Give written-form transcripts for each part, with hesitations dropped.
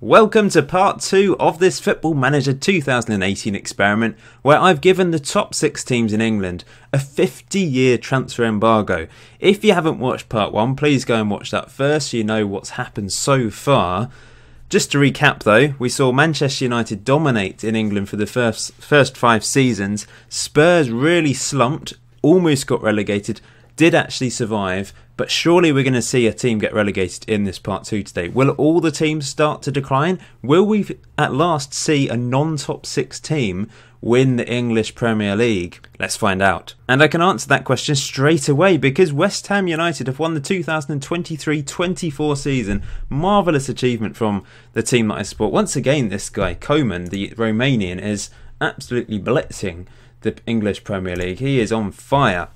Welcome to part 2 of this Football Manager 2018 experiment, where I've given the top 6 teams in England a 50-year transfer embargo. If you haven't watched part 1, please go and watch that first so you know what's happened so far. Just to recap though, we saw Manchester United dominate in England for the first 5 seasons. Spurs really slumped, almost got relegated, did actually survive, but surely we're going to see a team get relegated in this part 2 today. Will all the teams start to decline? Will we at last see a non-top 6 team win the English Premier League? Let's find out. And I can answer that question straight away because West Ham United have won the 2023-24 season. Marvellous achievement from the team that I support. Once again, this guy, Caine, the Romanian, is absolutely blitzing the English Premier League. He is on fire.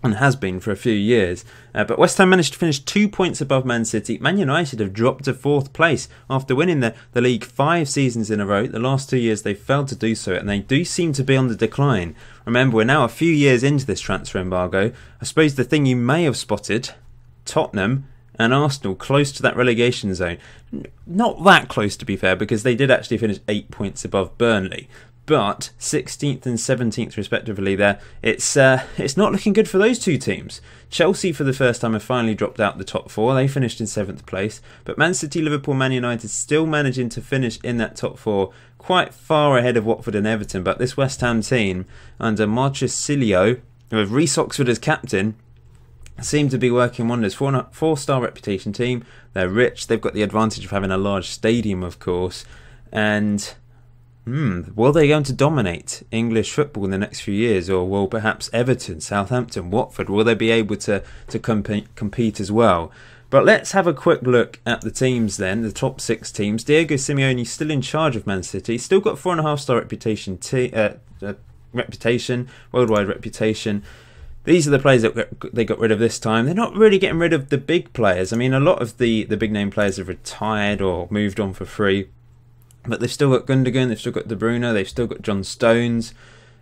And has been for a few years. But West Ham managed to finish 2 points above Man City. Man United have dropped to 4th place after winning the league 5 seasons in a row. The last 2 years they've failed to do so, and they do seem to be on the decline. Remember, we're now a few years into this transfer embargo. I suppose the thing you may have spotted, Tottenham and Arsenal close to that relegation zone. Not that close, to be fair, because they did actually finish 8 points above Burnley. But 16th and 17th respectively there, it's not looking good for those two teams. Chelsea for the first time have finally dropped out the top 4. They finished in 7th place. But Man City, Liverpool, Man United still managing to finish in that top 4, quite far ahead of Watford and Everton. But this West Ham team under Marcelo, with Reece Oxford as captain, seem to be working wonders. 4-star reputation team. They're rich. They've got the advantage of having a large stadium, of course. And will they going to dominate English football in the next few years, or will perhaps Everton, Southampton, Watford, will they be able to compete as well? But let's have a quick look at the teams then, the top 6 teams. Diego Simeone still in charge of Man City, still got 4.5-star reputation, worldwide reputation. These are the players that they got rid of this time. They're not really getting rid of the big players. I mean, a lot of the big name players have retired or moved on for free. But they've still got Gundogan, they've still got De Bruyne, they've still got John Stones,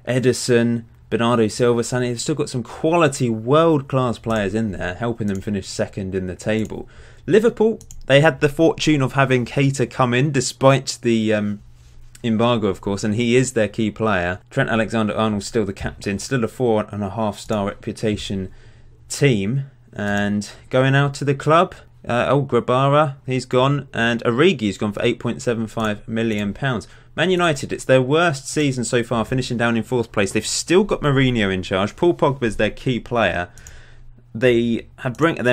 Edison, Bernardo Silva, Sané. They've still got some quality world-class players in there, helping them finish 2nd in the table. Liverpool, they had the fortune of having Caine come in, despite the embargo, of course, and he is their key player. Trent Alexander-Arnold still the captain, still a 4.5-star reputation team. And going out to the club, Grabara, he's gone, and Origi's gone for £8.75 million. Man United, it's their worst season so far, finishing down in 4th place. They've still got Mourinho in charge. Paul Pogba's their key player. They're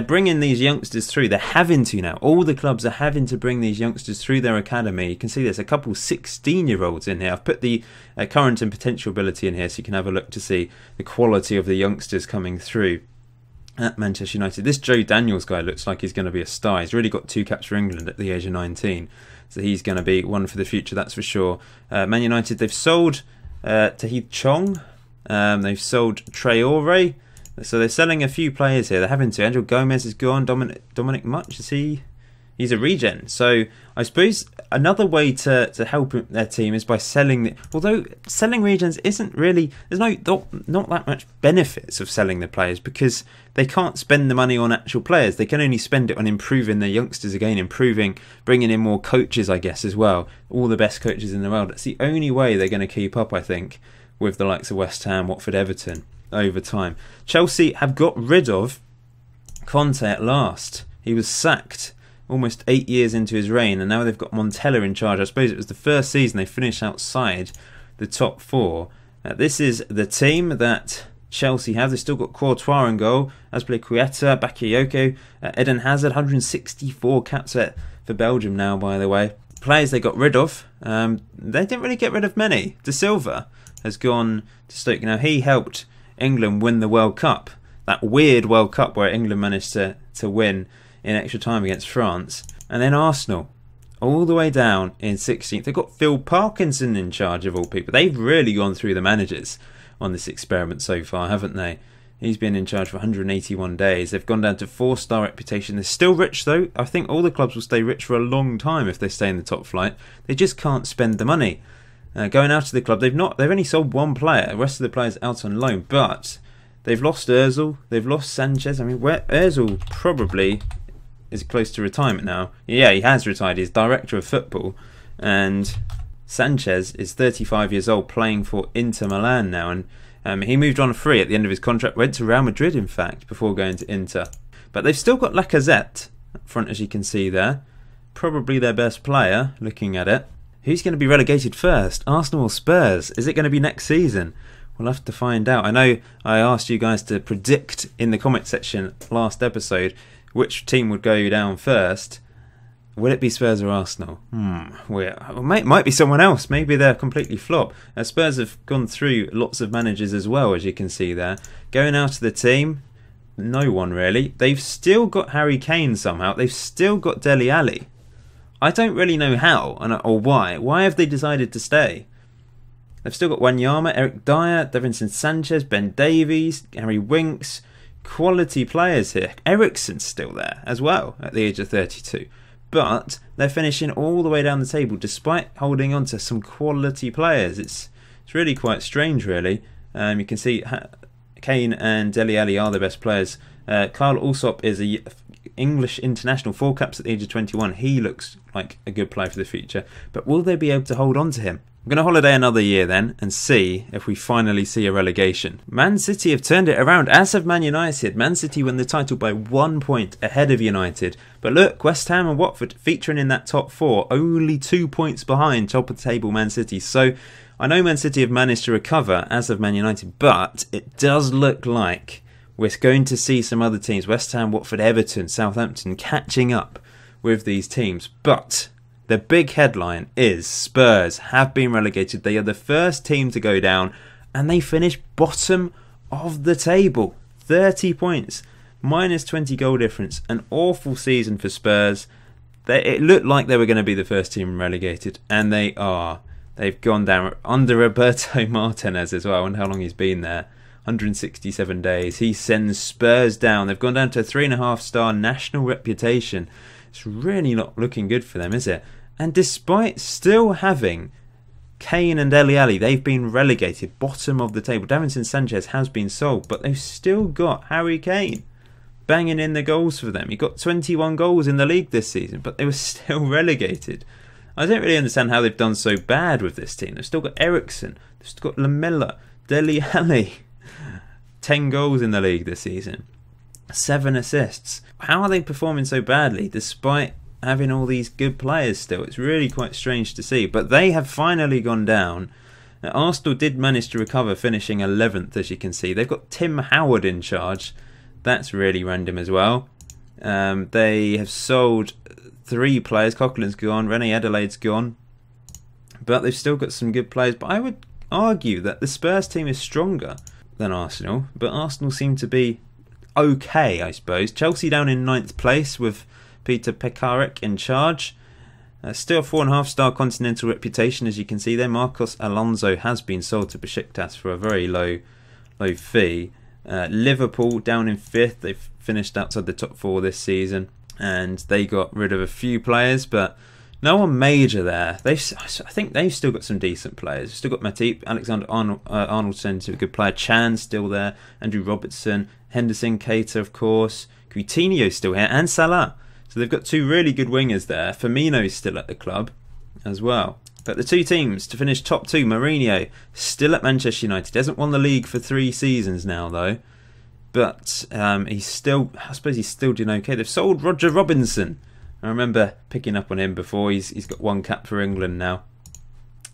bringing these youngsters through. They're having to now. All the clubs are having to bring these youngsters through their academy. You can see there's a couple 16-year-olds in here. I've put the current and potential ability in here so you can have a look to see the quality of the youngsters coming through at Manchester United. This Joe Daniels guy looks like he's going to be a star. He's really got 2 caps for England at the age of 19. So he's going to be one for the future, that's for sure. Man United, they've sold Tahith Chong. They've sold Traore. So they're selling a few players here. They're having to. Angel Gomez is gone. Dominic Much, is he? He's a regen. So I suppose another way to help their team is by selling. Although selling regens isn't really, there's not that much benefits of selling the players because they can't spend the money on actual players. They can only spend it on improving their youngsters again, bringing in more coaches, I guess, as well. All the best coaches in the world. That's the only way they're going to keep up, I think, with the likes of West Ham, Watford, Everton over time. Chelsea have got rid of Conte at last. He was sacked almost 8 years into his reign, and now they've got Montella in charge. I suppose it was the first season they finished outside the top 4. This is the team that Chelsea have. They've still got Courtois in goal, Azpilicueta, Bakayoko, Eden Hazard, 164 caps for Belgium now, by the way. Players they got rid of, they didn't really get rid of many. De Silva has gone to Stoke. Now, he helped England win the World Cup, that weird World Cup where England managed to win in extra time against France. And then Arsenal, all the way down in 16th. They've got Phil Parkinson in charge of all people. They've really gone through the managers on this experiment so far, haven't they? He's been in charge for 181 days. They've gone down to 4-star reputation. They're still rich though. I think all the clubs will stay rich for a long time if they stay in the top flight. They just can't spend the money. Going out of the club, they've only sold 1 player. The rest of the players out on loan, but they've lost Ozil, they've lost Sanchez. I mean, Ozil probably is close to retirement now. Yeah, he has retired. He's director of football. And Sanchez is 35 years old, playing for Inter Milan now. And he moved on free at the end of his contract. Went to Real Madrid, in fact, before going to Inter. But they've still got Lacazette up front, as you can see there. Probably their best player, looking at it. Who's going to be relegated first? Arsenal or Spurs? Is it going to be next season? We'll have to find out. I know I asked you guys to predict in the comment section last episode which team would go down first. Will it be Spurs or Arsenal? Might be someone else. Maybe they're completely flop. Spurs have gone through lots of managers as well, as you can see there. Going out of the team, no one really. They've still got Harry Caine somehow. They've still got Dele Alli. I don't really know how or why. Why have they decided to stay? They've still got Wanyama, Eric Dyer, Davinson Sanchez, Ben Davies, Harry Winks. Quality players here. Eriksen's still there as well at the age of 32. But they're finishing all the way down the table despite holding on to some quality players. It's really quite strange, really. You can see Caine and Dele Alli are the best players. Kyle Allsop is a English international, 4 caps at the age of 21. He looks like a good player for the future. But will they be able to hold on to him? I'm going to holiday another year then and see if we finally see a relegation. Man City have turned it around, as have Man United. Man City win the title by 1 point ahead of United. But look, West Ham and Watford featuring in that top 4, only 2 points behind top of the table Man City. So I know Man City have managed to recover, as have Man United, but it does look like we're going to see some other teams, West Ham, Watford, Everton, Southampton, catching up with these teams. But the big headline is Spurs have been relegated. They are the first team to go down and they finish bottom of the table. 30 points, minus 20 goal difference. An awful season for Spurs. It looked like they were going to be the first team relegated, and they are. They've gone down under Roberto Martinez as well. I wonder how long he's been there. 167 days. He sends Spurs down. They've gone down to a 3.5-star national reputation. It's really not looking good for them, is it? And despite still having Caine and Dele Alli, they've been relegated, bottom of the table. Davinson Sanchez has been sold, but they've still got Harry Caine banging in the goals for them. He got 21 goals in the league this season, but they were still relegated. I don't really understand how they've done so bad with this team. They've still got Eriksen, they've still got Lamela, Dele Alli. 10 goals in the league this season. 7 assists. How are they performing so badly despite having all these good players still? It's really quite strange to see. But they have finally gone down. Now, Arsenal did manage to recover, finishing 11th, as you can see. They've got Tim Howard in charge. That's really random as well. They have sold 3 players. Coughlin's gone. Rene Adelaide's gone. But they've still got some good players. But I would argue that the Spurs team is stronger than Arsenal, but Arsenal seem to be okay, I suppose. Chelsea down in 9th place with Peter Pekarik in charge. Still a 4.5-star continental reputation, as you can see there. Marcos Alonso has been sold to Besiktas for a very low fee. Liverpool down in 5th. They've finished outside the top 4 this season, and they got rid of a few players, but no one major there. I think they've still got some decent players. They've still got Matip, Alexander Arnoldson, a good player. Chan still there. Andrew Robertson, Henderson, Keita, of course. Coutinho's still here, and Salah. So they've got 2 really good wingers there. Firmino's still at the club as well. But the 2 teams to finish top 2, Mourinho still at Manchester United. He hasn't won the league for 3 seasons now, though. But he's still, I suppose he's still doing okay. They've sold Roger Robinson. I remember picking up on him before. He's got 1 cap for England now.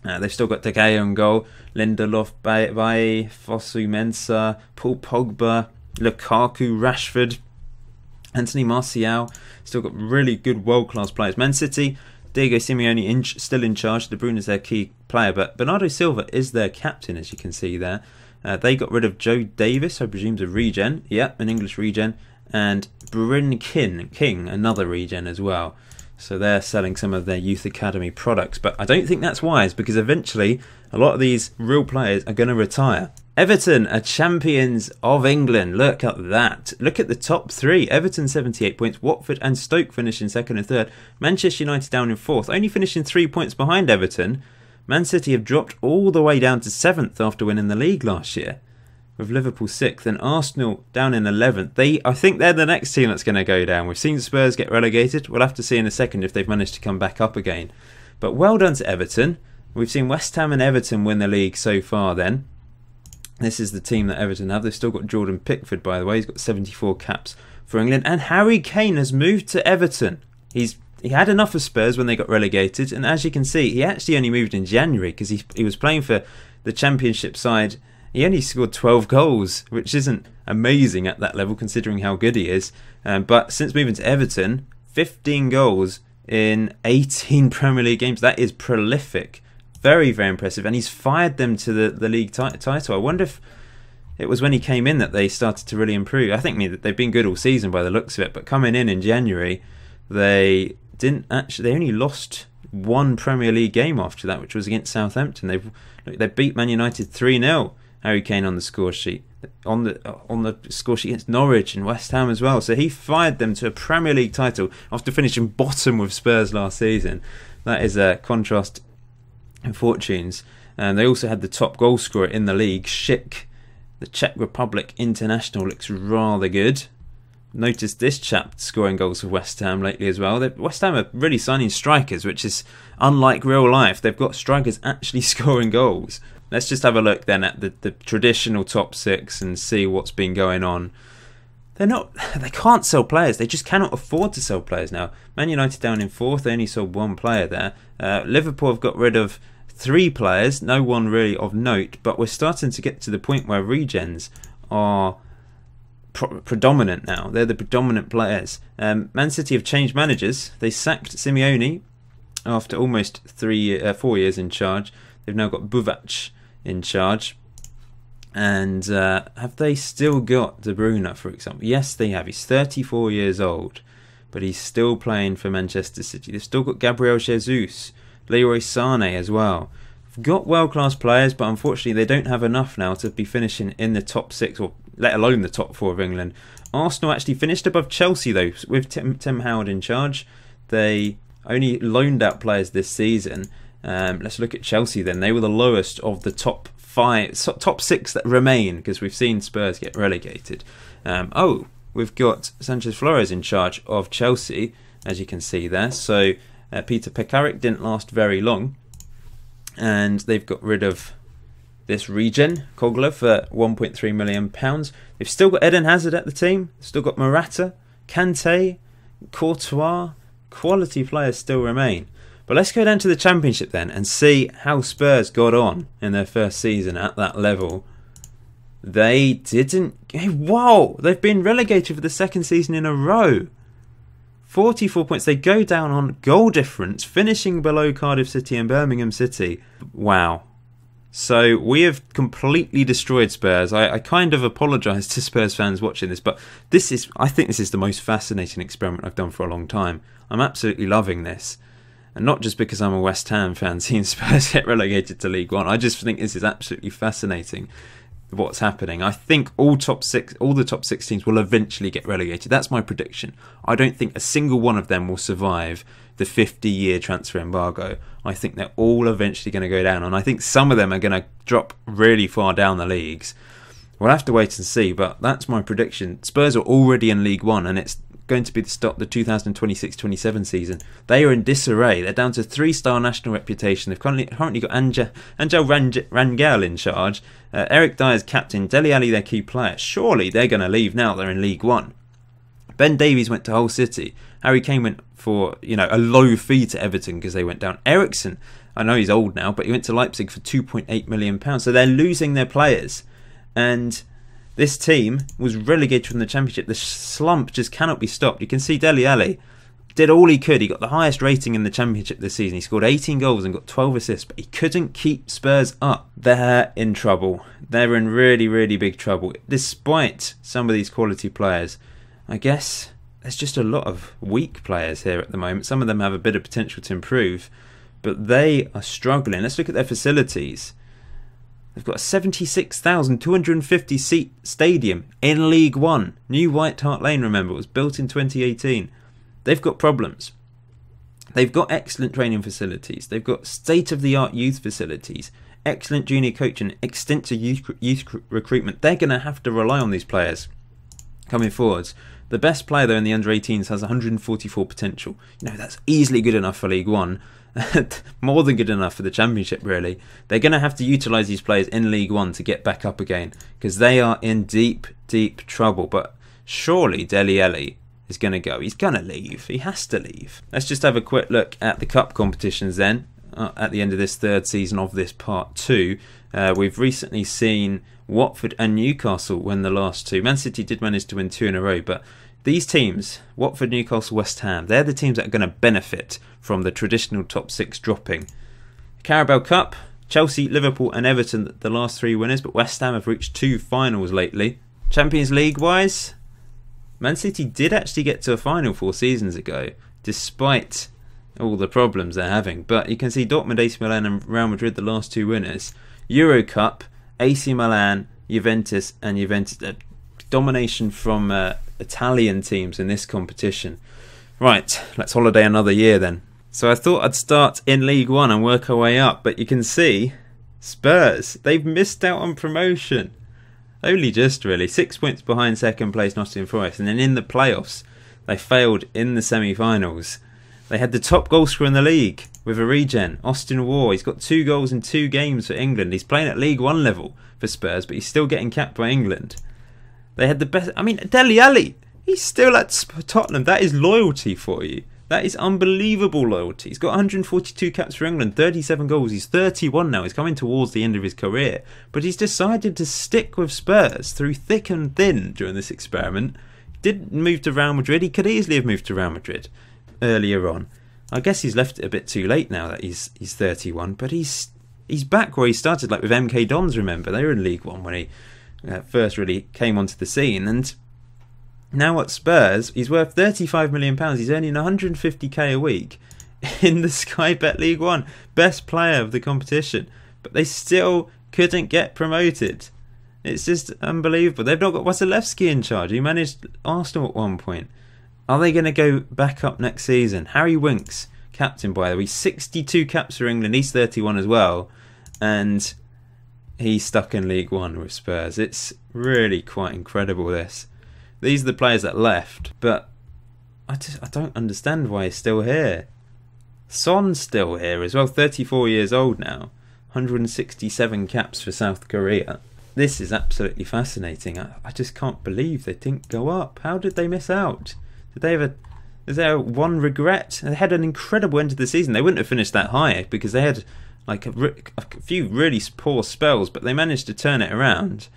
They've still got De Gea on goal, Lindelof, Bailly, Fosu Mensah, Paul Pogba, Lukaku, Rashford, Anthony Martial. Still got really good world-class players. Man City, Diego Simeone still in charge. De Bruyne is their key player, but Bernardo Silva is their captain, as you can see there. They got rid of Joe Davis, I presume a regen. Yeah, an English regen. And Bryn King, another regen as well. So they're selling some of their youth academy products. But I don't think that's wise, because eventually a lot of these real players are going to retire. Everton are champions of England. Look at that. Look at the top 3. Everton 78 points. Watford and Stoke finishing 2nd and 3rd. Manchester United down in 4th, only finishing 3 points behind Everton. Man City have dropped all the way down to 7th after winning the league last year. with Liverpool 6th and Arsenal down in 11th. I think they're the next team that's going to go down. We've seen Spurs get relegated. We'll have to see in a second if they've managed to come back up again. But well done to Everton. We've seen West Ham and Everton win the league so far then. This is the team that Everton have. They've still got Jordan Pickford, by the way. He's got 74 caps for England. And Harry Caine has moved to Everton. He had enough of Spurs when they got relegated. And as you can see, he actually only moved in January because he was playing for the Championship side. He only scored 12 goals, which isn't amazing at that level considering how good he is. But since moving to Everton, 15 goals in 18 Premier League games. That is prolific. Very, very impressive. And he's fired them to the league title. I wonder if it was when he came in that they started to really improve. I think they've been good all season by the looks of it. But coming in January, they only lost one Premier League game after that, which was against Southampton. They beat Man United 3-0. Harry Caine on the score sheet. On the score sheet against Norwich and West Ham as well. So he fired them to a Premier League title after finishing bottom with Spurs last season. That is a contrast in fortunes. And they also had the top goal scorer in the league, Schick. The Czech Republic international looks rather good. Notice this chap scoring goals for West Ham lately as well. West Ham are really signing strikers, which is unlike real life. They've got strikers actually scoring goals. Let's just have a look then at the traditional top six and see what's been going on. They can't sell players. They just cannot afford to sell players now. Man United down in 4th. They only sold one player there. Liverpool have got rid of 3 players. No one really of note. But we're starting to get to the point where regens are predominant now. They're the predominant players. Man City have changed managers. They sacked Simeone after almost 4 years in charge. They've now got Buvac in charge. And have they still got De Bruyne, for example? Yes, they have. He's 34 years old, but he's still playing for Manchester City. They've still got Gabriel Jesus, Leroy Sané as well. They've got world-class players, but unfortunately they don't have enough now to be finishing in the top 6, or let alone the top 4 of England. Arsenal actually finished above Chelsea, though, with Tim Howard in charge. They only loaned out players this season. Let's look at Chelsea then. They were the lowest of the top 6 that remain, because we've seen Spurs get relegated. We've got Sanchez Flores in charge of Chelsea, as you can see there. So Peter Pekarik didn't last very long, and they've got rid of this regen Kogler for £1.3 million. They've still got Eden Hazard at the team. They've still got Morata, Kante, Courtois. Quality players still remain. But let's go down to the Championship then and see how Spurs got on in their first season at that level. They didn't... Wow! They've been relegated for the second season in a row. 44 points. They go down on goal difference, finishing below Cardiff City and Birmingham City. Wow. So we have completely destroyed Spurs. I kind of apologise to Spurs fans watching this, but I think this is the most fascinating experiment I've done for a long time. I'm absolutely loving this. And not just because I'm a West Ham fan seeing Spurs get relegated to League One. I just think this is absolutely fascinating, what's happening. I think all the top 6 teams will eventually get relegated. That's my prediction. I don't think a single one of them will survive the 50-year transfer embargo. I think they're all eventually going to go down. And I think some of them are going to drop really far down the leagues. We'll have to wait and see, but that's my prediction. Spurs are already in League One, and it's going to be the start of the 2026-27 season. They are in disarray. They're down to 3-star national reputation. They've currently got Angel Rangel in charge. Eric Dyer's captain. Dele Alli their key player. Surely they're going to leave now. They're in League One. Ben Davies went to Hull City. Harry Caine went for a low fee to Everton because they went down. Eriksen, I know he's old now, but he went to Leipzig for £2.8 million. So they're losing their players. And this team was relegated from the Championship. The slump just cannot be stopped. You can see Dele Alli did all he could. He got the highest rating in the Championship this season. He scored 18 goals and got 12 assists, but he couldn't keep Spurs up. They're in trouble. They're in really, really big trouble. Despite some of these quality players, I guess there's just a lot of weak players here at the moment. Some of them have a bit of potential to improve, but they are struggling. Let's look at their facilities. They've got a 76,250 seat stadium in League One. New White Hart Lane, remember, it was built in 2018. They've got problems. They've got excellent training facilities. They've got state-of-the-art youth facilities. excellent junior coaching, extensive youth recruitment. They're going to have to rely on these players coming forwards. The best player though in the under-18s has 144 potential. That's easily good enough for League One. More than good enough for the Championship, really. They're going to have to utilise these players in League One to get back up again, because they are in deep, deep trouble. But surely Dele Alli is going to go. He's going to leave. He has to leave. Let's just have a quick look at the cup competitions then. At the end of this third season of this part 2, we've recently seen Watford and Newcastle win the last 2. Man City did manage to win 2 in a row, but these teams, Watford, Newcastle, West Ham, they're the teams that are going to benefit from the traditional top 6 dropping. Carabao Cup, Chelsea, Liverpool and Everton, the last 3 winners, but West Ham have reached 2 finals lately. Champions League wise, Man City did actually get to a final 4 seasons ago, despite all the problems they're having. But you can see Dortmund, AC Milan and Real Madrid, the last 2 winners. Euro Cup, AC Milan, Juventus and Juventus. Domination from Italian teams in this competition. Right, let's holiday another year then. So I thought I'd start in League One and work our way up, but you can see Spurs, they've missed out on promotion. Only just, really. 6 points behind second place Nottingham Forest, and then in the playoffs they failed in the semi-finals. They had the top goal scorer in the league with a regen, Austin Waugh. He's got 2 goals in 2 games for England. He's playing at League One level for Spurs, but he's still getting capped by England. They had the best... Dele Alli, he's still at Tottenham. That is loyalty for you. That is unbelievable loyalty. He's got 142 caps for England, 37 goals. He's 31 now. He's coming towards the end of his career. But he's decided to stick with Spurs through thick and thin during this experiment. Didn't move to Real Madrid. He could easily have moved to Real Madrid earlier on. I guess he's left it a bit too late now that he's 31. But he's back where he started, like with MK Dons, remember? They were in League One when he first really came onto the scene. And now at Spurs, he's worth £35 million. He's earning 150k a week in the Sky Bet League One. Best player of the competition. But they still couldn't get promoted. It's just unbelievable. They've not got Wasilewski in charge. He managed Arsenal at one point. Are they going to go back up next season? Harry Winks, captain by the way, 62 caps for England. He's 31 as well. And he's stuck in League One with Spurs. It's really quite incredible, this. These are the players that left, but I don't understand why he's still here. Son's still here as well, 34 years old now, 167 caps for South Korea. This is absolutely fascinating. I just can't believe they didn't go up. How did they miss out? Is there one regret? They had an incredible end to the season. They wouldn't have finished that high because they had like a few really poor spells, but they managed to turn it around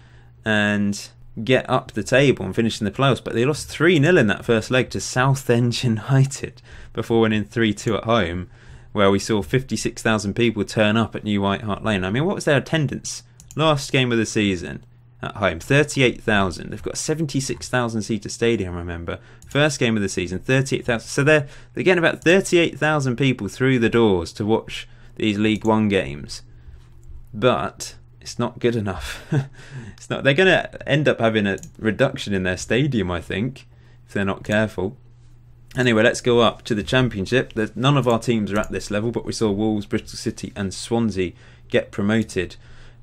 and get up the table and finish in the playoffs. But they lost 3-0 in that first leg to Southend United before winning 3-2 at home, where we saw 56,000 people turn up at New White Hart Lane. I mean, what was their attendance last game of the season at home? 38,000. They've got a 76,000 seater stadium, remember. First game of the season, 38,000. So they're getting about 38,000 people through the doors to watch these League One games. But it's not good enough. It's not. They're going to end up having a reduction in their stadium, I think, if they're not careful. Anyway, let's go up to the Championship. None of our teams are at this level, but we saw Wolves, Bristol City and Swansea get promoted.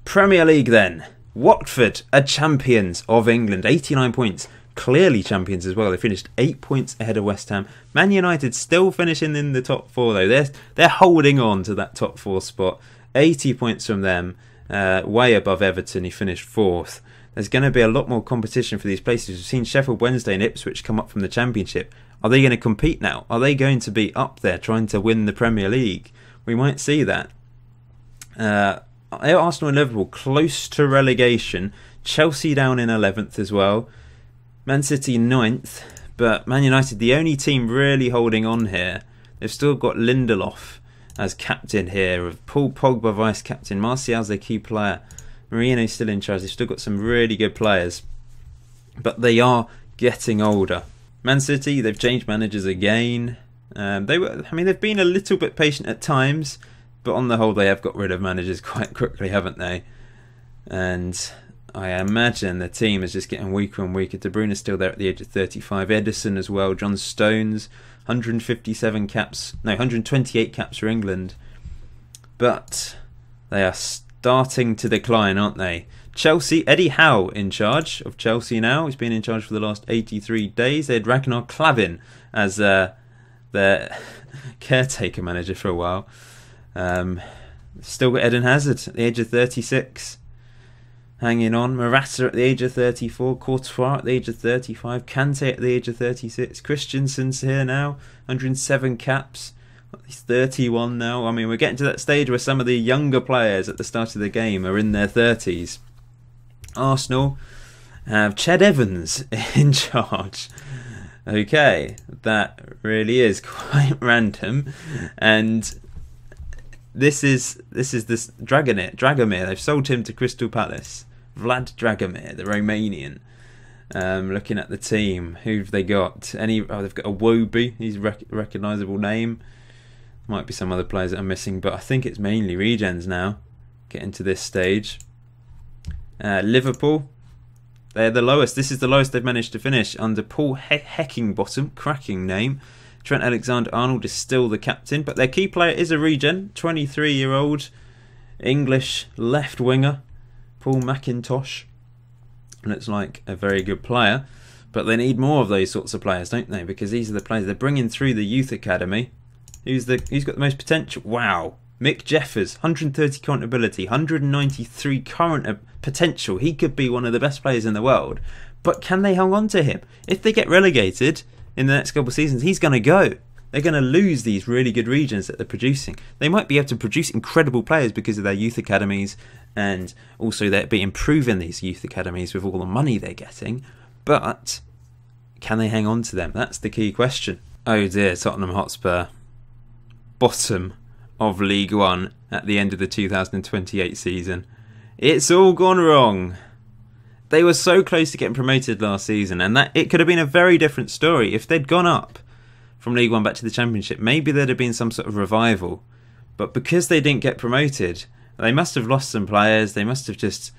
Premier League then. Watford are champions of England, 89 points. Clearly champions as well. They finished 8 points ahead of West Ham. Man United still finishing in the top 4 though. They're holding on to that top 4 spot. 80 points from them. Way above Everton, he finished 4th. There's going to be a lot more competition for these places. We've seen Sheffield Wednesday and Ipswich come up from the Championship. Are they going to compete now? Are they going to be up there trying to win the Premier League? We might see that. Arsenal and Liverpool close to relegation. Chelsea down in 11th as well. Man City 9th. But Man United, the only team really holding on here. They've still got Lindelof as captain here, with Paul Pogba vice captain, Martial's their key player, Mourinho's still in charge. They've still got some really good players, but they are getting older. Man City, they've changed managers again. They've been a little bit patient at times, but on the whole they have got rid of managers quite quickly, haven't they? And I imagine the team is just getting weaker and weaker. De Bruyne is still there at the age of 35. Edison as well. John Stones, 128 caps for England. But they are starting to decline, aren't they? Chelsea, Eddie Howe in charge of Chelsea now. He's been in charge for the last 83 days. They had Ragnar Klavan as their caretaker manager for a while. Still got Eden Hazard at the age of 36. Hanging on. Morata at the age of 34. Courtois at the age of 35. Kante at the age of 36. Christensen's here now. 107 caps. He's 31 now. I mean, we're getting to that stage where some of the younger players at the start of the game are in their 30s. Arsenal have Ched Evans in charge. Okay, that really is quite random. And this is this Dragomir. They've sold him to Crystal Palace. Vlad Dragomir, the Romanian. Looking at the team, who've they got? They've got a Wobie. He's a recognisable name. Might be some other players that are missing, but I think it's mainly regens now. Getting to this stage. Liverpool, they're the lowest. This is the lowest they've managed to finish under Paul Heckingbottom, cracking name. Trent Alexander-Arnold is still the captain, but their key player is a regen, 23-year-old English left winger, Paul McIntosh. Looks like a very good player, but they need more of those sorts of players, don't they? Because these are the players they're bringing through the youth academy. Who's got the most potential? Wow. Mick Jeffers, 130 current ability, 193 current potential. He could be one of the best players in the world. But can they hang on to him? If they get relegated in the next couple of seasons, he's going to go. They're going to lose these really good regions that they're producing. They might be able to produce incredible players because of their youth academies, and also they'll be improving these youth academies with all the money they're getting. But can they hang on to them? That's the key question. Oh dear, Tottenham Hotspur. Bottom of League One at the end of the 2028 season. It's all gone wrong. They were so close to getting promoted last season, and that it could have been a very different story if they'd gone up from League One back to the Championship. Maybe there'd have been some sort of revival, but because they didn't get promoted, they must have lost some players. They must have just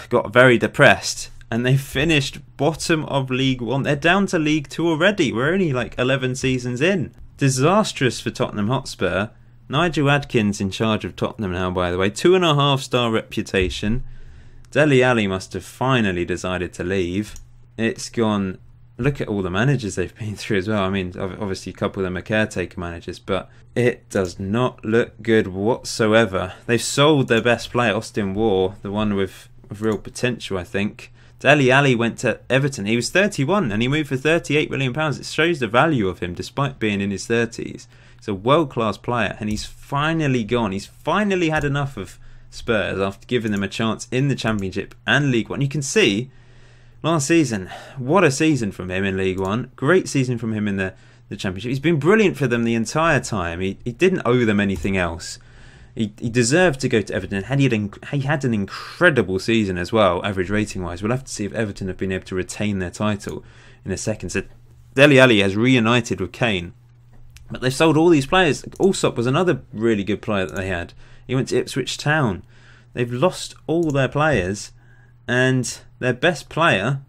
got very depressed, and they finished bottom of League One. They're down to League Two already. We're only like 11 seasons in. Disastrous for Tottenham Hotspur. Nigel Adkins in charge of Tottenham now, by the way. 2.5-star reputation. Dele Alli must have finally decided to leave. It's gone... Look at all the managers they've been through as well. I mean, obviously a couple of them are caretaker managers, but it does not look good whatsoever. They've sold their best player, Austin Waugh, the one with real potential, I think. Dele Alli went to Everton. He was 31 and he moved for £38 million. It shows the value of him despite being in his 30s. He's a world-class player, and he's finally gone. He's finally had enough of Spurs after giving them a chance in the Championship and League One. You can see, last season, what a season from him in League One. Great season from him in the Championship. He's been brilliant for them the entire time. He didn't owe them anything else. He deserved to go to Everton. He had an incredible season as well, average rating-wise. We'll have to see if Everton have been able to retain their title in a second. So Dele Alli has reunited with Caine. But they've sold all these players. Allsop was another really good player that they had. He went to Ipswich Town. They've lost all their players, and their best player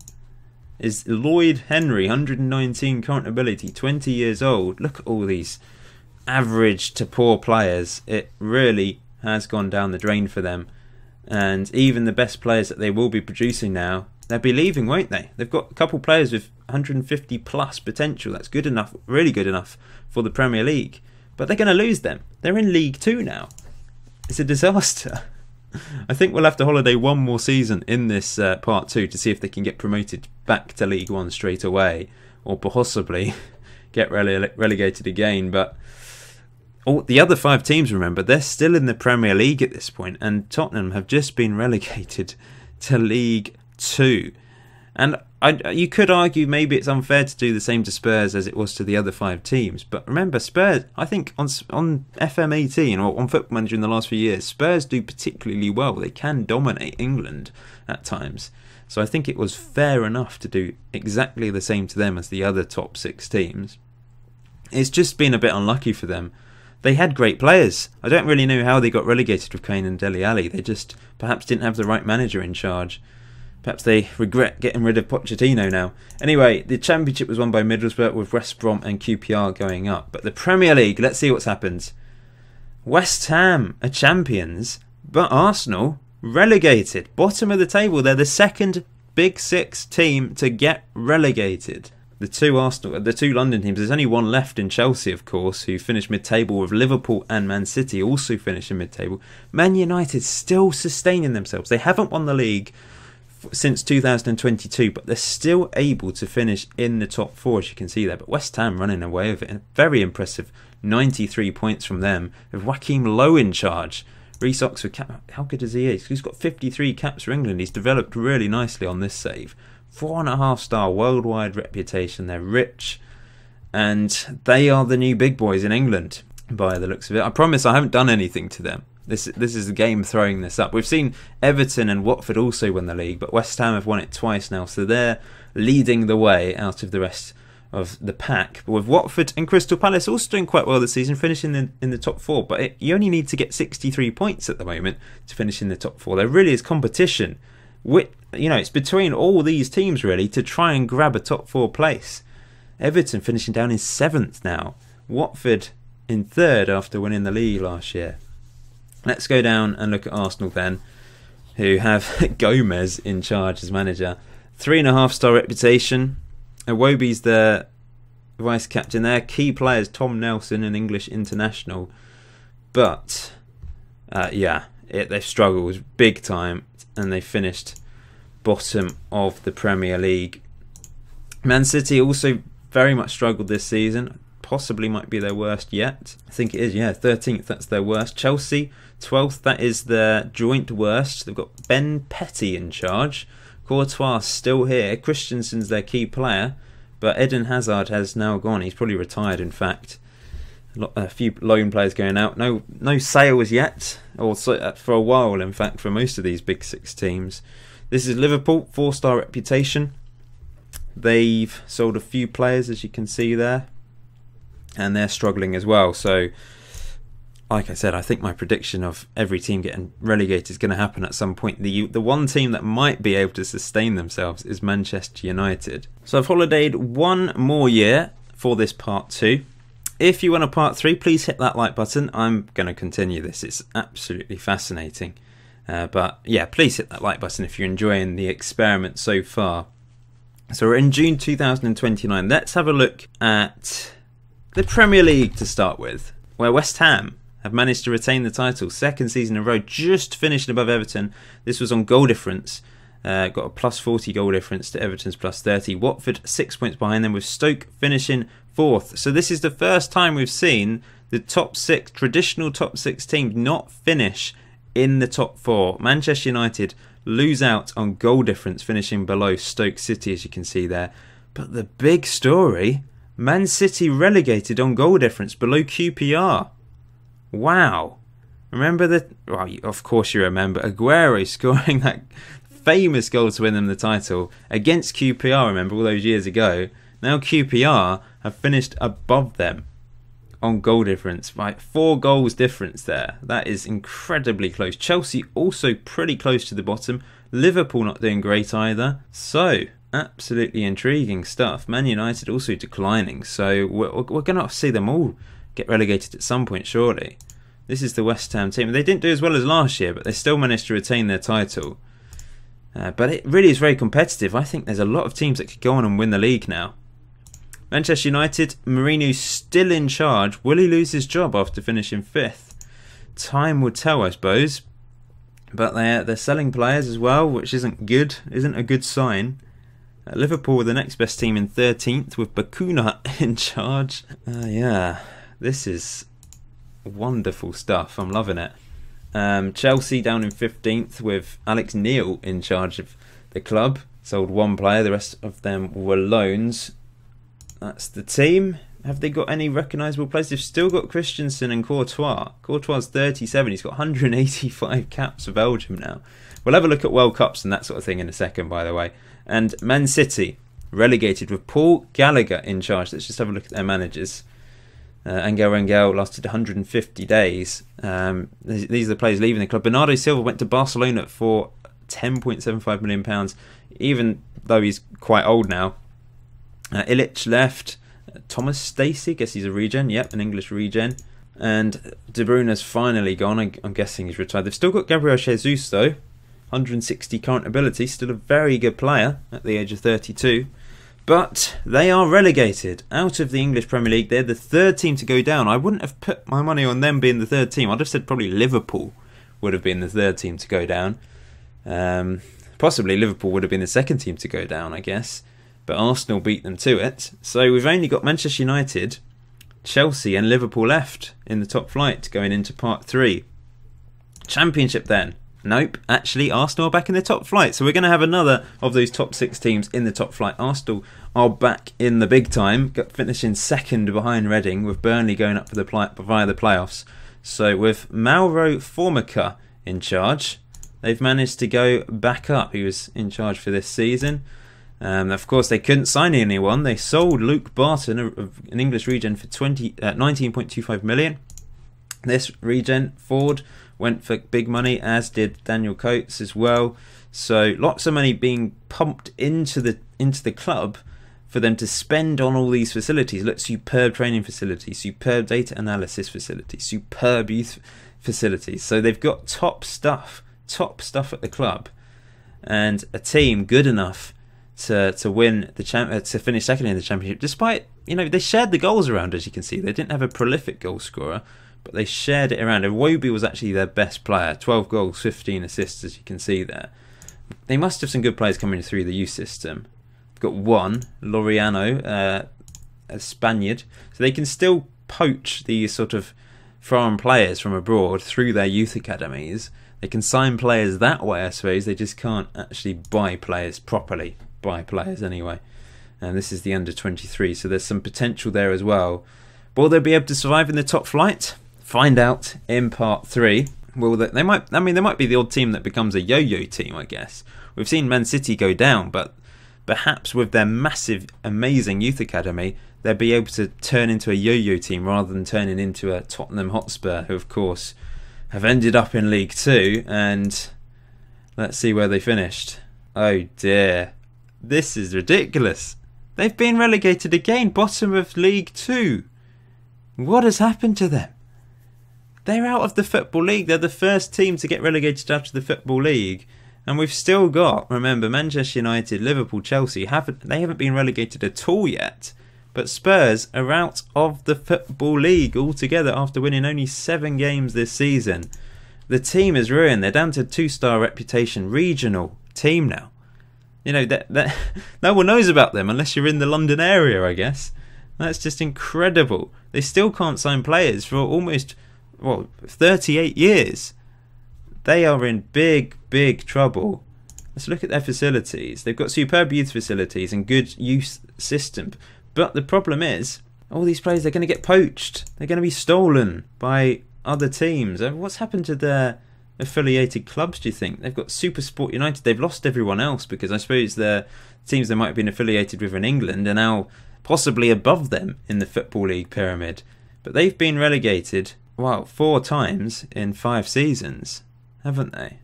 is Lloyd Henry, 119 current ability, 20 years old. Look at all these average to poor players. It really has gone down the drain for them. And even the best players that they will be producing now, they'll be leaving, won't they? They've got a couple players with 150 plus potential. That's good enough, really good enough for the Premier League. But they're going to lose them. They're in League Two now. It's a disaster. I think we'll have to holiday one more season in this part 2 to see if they can get promoted back to League One straight away, or possibly get relegated again. But the other 5 teams, remember, they're still in the Premier League at this point, and Tottenham have just been relegated to League 2. And you could argue maybe it's unfair to do the same to Spurs as it was to the other 5 teams. But remember, Spurs, I think on FM18 or on Football Manager in the last few years, Spurs do particularly well. They can dominate England at times. So I think it was fair enough to do exactly the same to them as the other top 6 teams. It's just been a bit unlucky for them. They had great players. I don't really know how they got relegated with Caine and Dele Alli. They just perhaps didn't have the right manager in charge. Perhaps they regret getting rid of Pochettino now. Anyway, the Championship was won by Middlesbrough, with West Brom and QPR going up. But the Premier League, let's see what's happened. West Ham are champions But Arsenal relegated, bottom of the table. They're the second Big Six team to get relegated. The two London teams, there's only one left in Chelsea, of course, who finished mid-table, with Liverpool and Man City also finishing mid-table. Man United still sustaining themselves. They haven't won the league since 2022, but they're still able to finish in the top four, as you can see there. But West Ham running away with it. Very impressive, 93 points from them, with Joachim Low in charge. Reece Oxford, how good is he? He's got 53 caps for England. He's developed really nicely on this save. 4.5-star worldwide reputation. They're rich, and they are the new big boys in England by the looks of it. I promise I haven't done anything to them. This is the game throwing this up. We've seen Everton and Watford also win the league, but West Ham have won it twice now, so they're leading the way out of the rest of the pack. But with Watford and Crystal Palace also doing quite well this season, finishing in the top four, but you only need to get 63 points at the moment to finish in the top four. There really is competition. It's between all these teams really to try and grab a top four place. Everton finishing down in 7th now. Watford in 3rd after winning the league last year. Let's go down and look at Arsenal then, who have Gomez in charge as manager. 3.5-star reputation. Iwobi's the vice captain there. Key players Tom Nelson, an English international. But they've struggled big time, and they finished bottom of the Premier League. Man City also very much struggled this season. Possibly might be their worst yet. I think it is, 13th, that's their worst. Chelsea, 12th, that is their joint worst. They've got Ben Petty in charge. Courtois still here. Christensen's their key player, but Eden Hazard has now gone. He's probably retired, in fact. A few loan players going out. No sales yet, or for a while, in fact, for most of these Big Six teams. This is Liverpool, 4-star reputation. They've sold a few players, as you can see there, and they're struggling as well. So, like I said, I think my prediction of every team getting relegated is going to happen at some point. The one team that might be able to sustain themselves is Manchester United. So I've holidayed one more year for this part 2. If you want a part 3, please hit that like button. I'm going to continue this. It's absolutely fascinating. But yeah, please hit that like button if you're enjoying the experiment so far. So we're in June 2029. Let's have a look at the Premier League to start with, where West Ham have managed to retain the title. 2nd season in a row, just finishing above Everton. This was on goal difference. Got a plus 40 goal difference to Everton's plus 30. Watford 6 points behind them, with Stoke finishing 4th. So this is the first time we've seen the traditional top 6 teams not finish in the top 4. Manchester United lose out on goal difference, finishing below Stoke City, as you can see there. But the big story, Man City relegated on goal difference, below QPR. Wow. Of course you remember Aguero scoring that famous goal to win them the title against QPR, remember, all those years ago. Now QPR have finished above them on goal difference, right? 4 goals difference there. That is incredibly close. Chelsea also pretty close to the bottom. Liverpool not doing great either. So, absolutely intriguing stuff. Man United also declining. So, we're going to see them all get relegated at some point, surely. This is the West Ham team. They didn't do as well as last year, but they still managed to retain their title. But it really is very competitive. I think there's a lot of teams that could go on and win the league now. Manchester United, Mourinho's still in charge. Will he lose his job after finishing 5th? Time will tell, I suppose. But they're selling players as well, which isn't good. Isn't a good sign. Liverpool were the next best team in 13th, with Bakuna in charge. This is wonderful stuff. I'm loving it. Chelsea down in 15th, with Alex Neil in charge of the club. Sold 1 player, the rest of them were loans. That's the team. Have they got any recognisable players? They've still got Christensen and Courtois. Courtois 37. He's got 185 caps for Belgium now. We'll have a look at World Cups and that sort of thing in a second, by the way. And Man City, relegated with Paul Gallagher in charge. Let's just have a look at their managers. Angel Rangel lasted 150 days. These are the players leaving the club. Bernardo Silva went to Barcelona for £10.75 million, even though he's quite old now. Illich left. Thomas Stacey, guess he's a regen. Yep, an English regen. And De Bruyne's finally gone. I'm guessing he's retired. They've still got Gabriel Jesus though, 160 current ability, still a very good player at the age of 32. But they are relegated out of the English Premier League. They're the third team to go down. I wouldn't have put my money on them being the third team. I'd have said probably Liverpool would have been the third team to go down. Possibly Liverpool would have been the second team to go down, I guess. But Arsenal beat them to it. So we've only got Manchester United, Chelsea and Liverpool left in the top flight going into part 3. Championship then. Nope, actually Arsenal are back in the top flight. So we're going to have another of those top 6 teams in the top flight. Arsenal are back in the big time, finishing second behind Reading, with Burnley going up for via the playoffs. So with Mauro Formica in charge, they've managed to go back up. He was in charge for this season. Of course, they couldn't sign anyone. They sold Luke Barton, an English regen, for 19.25 million. This regen forward went for big money, as did Daniel Coates as well. So lots of money being pumped into the club for them to spend on all these facilities. Look, superb training facilities, superb data analysis facilities, superb youth facilities. So they've got top stuff at the club, and a team good enough to win to finish second in the championship. Despite, they shared the goals around, as you can see. They didn't have a prolific goal scorer, but they shared it around. Iwobi was actually their best player. 12 goals, 15 assists, as you can see there. They must have some good players coming through the youth system. They've got one, Laureano, a Spaniard. So they can still poach these sort of foreign players from abroad through their youth academies. They can sign players that way, I suppose. They just can't actually buy players properly. Buy players anyway. And this is the under-23, so there's some potential there as well. Will they be able to survive in the top flight? Find out in part 3. Will they might be the odd team that becomes a yo-yo team, I guess. We've seen Man City go down, but perhaps with their massive, amazing youth academy, they'll be able to turn into a yo-yo team rather than turning into a Tottenham Hotspur, who of course have ended up in League 2, and let's see where they finished. Oh dear, this is ridiculous. They've been relegated again, bottom of League 2. What has happened to them? They're out of the Football League. They're the first team to get relegated out of the Football League. And we've still got, remember, Manchester United, Liverpool, Chelsea, they haven't been relegated at all yet. But Spurs are out of the Football League altogether after winning only 7 games this season. The team is ruined. They're down to 2-star reputation, regional team now. That no one knows about them unless you're in the London area, I guess. That's just incredible. They still can't sign players for almost 38 years. They are in big, big trouble. Let's look at their facilities. They've got superb youth facilities and good youth system. But the problem is, all these players are going to get poached. They're going to be stolen by other teams. What's happened to their affiliated clubs, do you think? They've got Super Sport United. They've lost everyone else because I suppose the teams they might have been affiliated with in England are now possibly above them in the Football League pyramid. But they've been relegated, 4 times in 5 seasons, haven't they?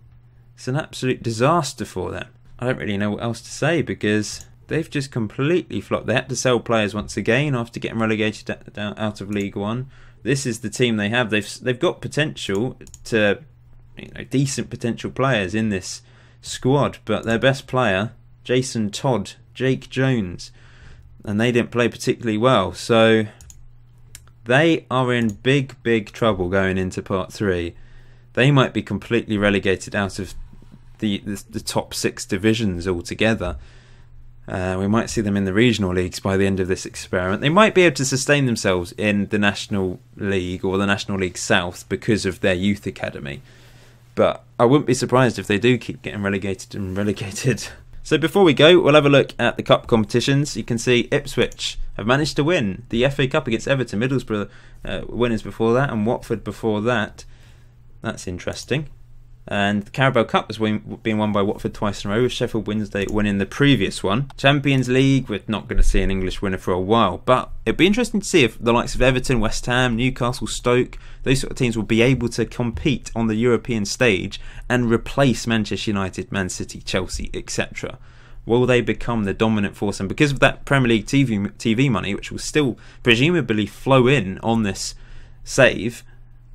It's an absolute disaster for them. I don't really know what else to say because they've just completely flopped. They had to sell players once again after getting relegated out of League 1. This is the team they have. They've got potential to, decent potential players in this squad, but their best player, Jason Todd, Jake Jones, and they didn't play particularly well. So they are in big, big trouble going into part 3. They might be completely relegated out of the top 6 divisions altogether. We might see them in the regional leagues by the end of this experiment. They might be able to sustain themselves in the National League or the National League South because of their youth academy. But I wouldn't be surprised if they do keep getting relegated. So before we go, we'll have a look at the cup competitions. You can see Ipswich have managed to win the FA Cup against Everton. Middlesbrough winners before that, and Watford before that. That's interesting. And the Carabao Cup has been won by Watford twice in a row, with Sheffield Wednesday winning the previous one. Champions League, we're not going to see an English winner for a while, but it'd be interesting to see if the likes of Everton, West Ham, Newcastle, Stoke, those sort of teams will be able to compete on the European stage and replace Manchester United, Man City, Chelsea, etc. Will they become the dominant force? And because of that Premier League TV money, which will still presumably flow in on this save,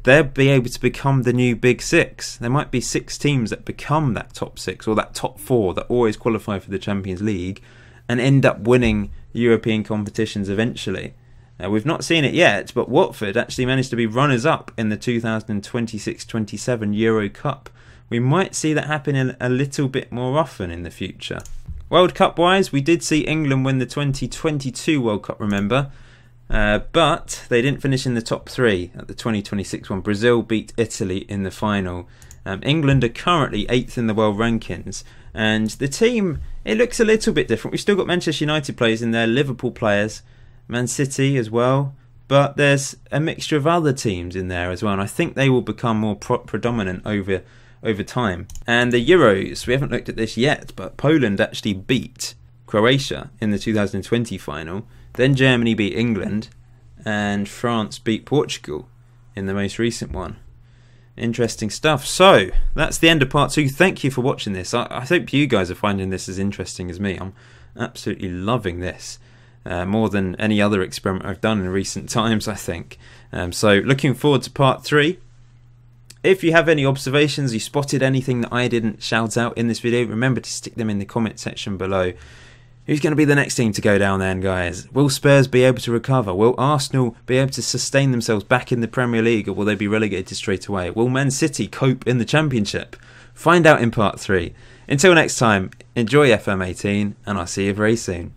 they'll be able to become the new big six. There might be 6 teams that become that top 6 or that top 4 that always qualify for the Champions League and end up winning European competitions eventually. We've not seen it yet, but Watford actually managed to be runners-up in the 2026-27 Euro Cup. We might see that happen a little bit more often in the future. World Cup-wise, we did see England win the 2022 World Cup, remember? But they didn't finish in the top 3 at the 2026 one. Brazil beat Italy in the final. England are currently 8th in the world rankings. And the team, it looks a little bit different. We've still got Manchester United players in there, Liverpool players, Man City as well. But there's a mixture of other teams in there as well. And I think they will become more predominant over time. And the Euros, we haven't looked at this yet, but Poland actually beat Croatia in the 2020 final. Then Germany beat England, and France beat Portugal in the most recent one. Interesting stuff. So, that's the end of part 2. Thank you for watching this. I hope you guys are finding this as interesting as me. I'm absolutely loving this. More than any other experiment I've done in recent times, I think. So, looking forward to part 3. If you have any observations, you spotted anything that I didn't shout out in this video, remember to stick them in the comment section below. Who's going to be the next team to go down then, guys? Will Spurs be able to recover? Will Arsenal be able to sustain themselves back in the Premier League, or will they be relegated straight away? Will Man City cope in the Championship? Find out in part 3. Until next time, enjoy FM18, and I'll see you very soon.